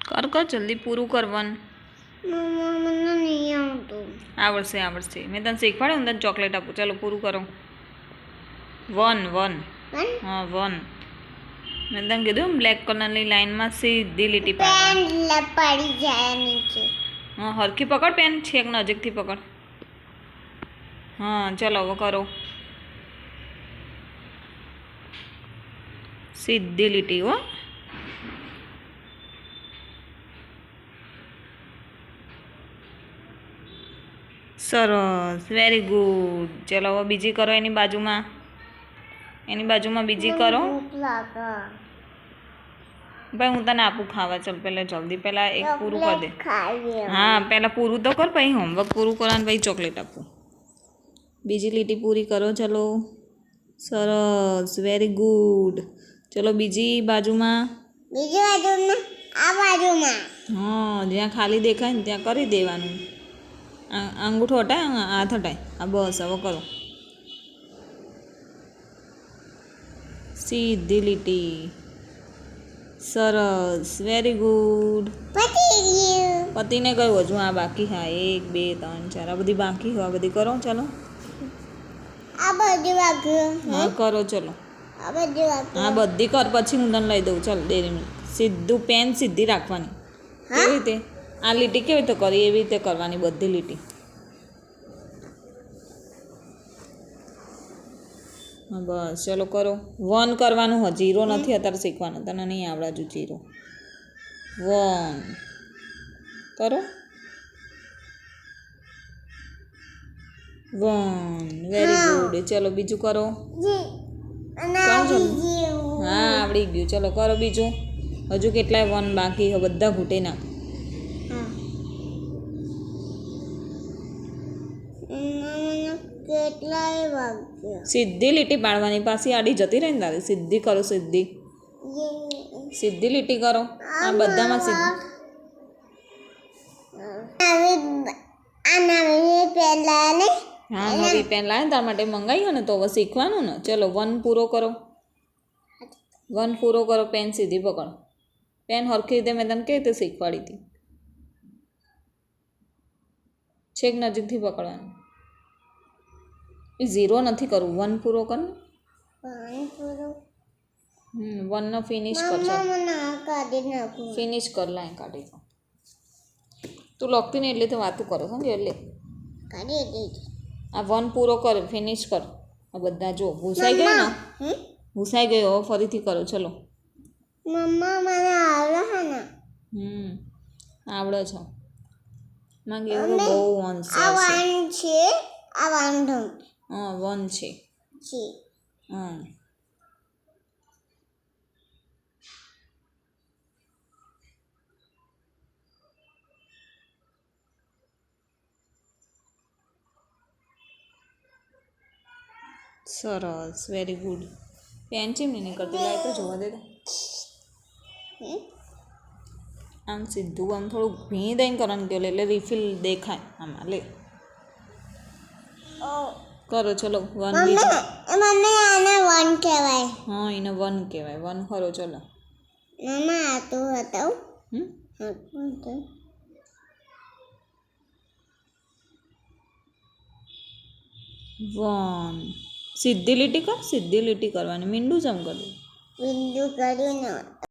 कर कर जल्दी पूरू करवन मम्मा મને નહીં આવતું आवड़से आवड़से मैं तने शीखवाड़े हूँ तने चॉकलेट आपू चलो पूरू करो वन वन हाँ वन मैं तने कीधु ब्लेक कलर नी लाइन में सीधी लीटी પેન પડી જાય નીચે हाँ हरखी पकड़ पेन छेक नजीक थी पकड़ हाँ चलो वो करो सीधी लीटी हो सरस वेरी गुड चलो वो बीजी करो एनी बाजू में बीजी करो ભૂખ લાગે भाई हूँ तने आपू खावा चल पहले जल्दी पहला एक पूरू कर दे ખાઈએ हाँ पहला पूरू तो कर भाई होमवर्क पूरू करा भाई चॉकलेट आपू बीजी लीटी पूरी करो चलो सरस वेरी गुड चलो बीजी बाजू में બીજી બાજુમાં આ બાજુમાં हाँ ज्यां खाली देखाय ने त्यां करी देवानुं अंगूठो हटाय हाथ हटाय आ बस हवे करो सीधी लीटी सरस वेरी गुड પતી ગયું पति ने कहो हजू आ बाकी हाँ 1 2 3 4 आ बधी बाकी हो आ बधी करो चलो આ બધું વાગ્યું हाँ करो चलो આ બધું વાગ્યું हाँ बधी कर पछी हूँ तने लई दऊँ चल डेरी में सीधू पेन सीधी राखवानी केवी रीते आ लीटी केवी रीते करी एवी रीते करवानी बधी लीटी हाँ बस चलो करो वन करवानुं हो जीरो नहीं अत्यारे शीखवानुं तने नहीं आवड़े हजू जीरो वन करो वन वेरी गुड चलो बीजू करो જી અને કોણ છે? આવી ગયું हाँ आवड़ी गयुं चलो करो बीजू हजू केटलाय वन बाकी है बधा घूटे नाख હા મને કેટલાય વાગ્યા सीधी लीटी पाड़वानी पासी आड़ी जती रही तारी सीधी करो सीधी જે सीधी लीटी करो आ बधामां सीधी નવી આ નવી પહેલા ને हाँ नवी पेन लाए तार माटे मंगाई हो ने तो હવે શીખવાનું ને चलो वन पूरो करो वन पूरो करो पेन सीधी पकड़ो पेन हरखी रीते मैं तने कई रीते शीखवाड़ी थी छेक नजीक थी पकड़वानुं ए जीरो नहीं करूँ वन पूरो कर પાણી પૂરું वन ने फिनिश कर મમ્મા મને આ કાઢી નાખું फिनिश कर लाए काढ़ी तो तू लगती नहीं એટલે તો વાતું કરો સમજો એટલે કાઢી દીધી આ वन पूरो कर फिनिश कर आ બધા જો ભૂસાઈ ગયો ને ભૂસાઈ ગયો હવે ફરીથી કરો ચલો મમ્મા મને આવડે છે ને આવડે છે માંગે એવું બહુ વન છે આ વાન છે આ વાંધો હા વન છે છે હા સરસ વેરી ગુડ પેન ચેમ નહીં કરતી લાય તો જોવા દે તો આમ સીધું આમ થોડું ભી દઈને કરવાનું કે એટલે રિફિલ દેખાય આમાં લે ઓ કરો ચલો વન બીજું મમ્મી આને વન કહેવાય હા એને વન કહેવાય વન કરો ચલો મમ્મા આ તો બતાવ હમ વન સીધી લીટી કર સીધી લીટી કરવાની મીંડું જમ કરવું બિંદુ કર્યું ને